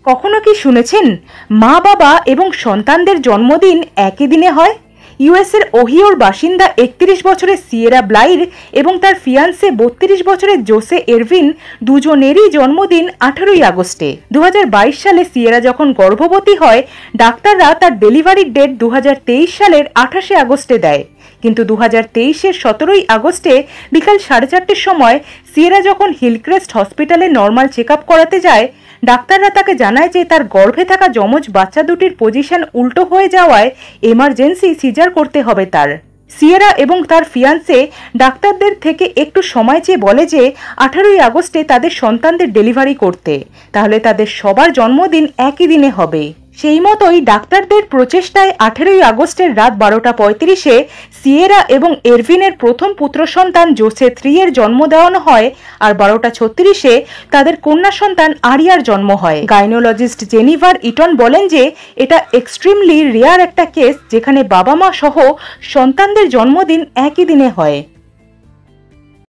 কখনো কি শুনেছেন মা বাবা এবং সন্তানদের জন্মদিন একই দিনে হয়? ইউএসের ওহিওর বাসিন্দা 31 বছরের সিয়েরা ব্লাইর এবং তার ফিয়ান্সে 32 বছরের জোসে এরভিন দুজনেরই জন্মদিন 18ই আগস্টে। 2022 সালে সিয়েরা যখন গর্ভবতী হয়, ডাক্তাররা তার ডেলিভারির ডেট 2023 সালের 28শে আগস্টে দেয়। কিন্তু 2023-এর 17ই আগস্টে বিকাল 4:30টার সময় সিয়েরা যখন হিলক্রেস্ট হসপিটালে নর্মাল চেক আপ করাতে যায়, ডাক্তাররা তাকে জানায় যে তার গর্ভে থাকা যমজ বাচ্চা দুটির পজিশন উল্টো হয়ে যাওয়ায় এমার্জেন্সি সিজার করতে হবে তার। সিয়েরা এবং তার ফিয়ান্সে ডাক্তারদের থেকে একটু সময় চেয়ে বলে যে 18ই আগস্টে তাদের সন্তানদের ডেলিভারি করতে, তাহলে তাদের সবার জন্মদিন একই দিনে হবে। সেই মতোই ডাক্তারদের প্রচেষ্টায় 18ই আগস্টের রাত 12:35-এ সিয়েরা এবং এরভিনের প্রথম পুত্র সন্তান জোসে 3-এর জন্ম দেওয়ানো হয়, আর 12:36-এ তাদের কন্যা সন্তান আরিয়ার জন্ম হয়। গাইনোলজিস্ট জেনিভার ইটন বলেন যে এটা এক্সট্রিমলি রেয়ার একটা কেস যেখানে বাবা মা সহ সন্তানদের জন্মদিন একই দিনে হয়।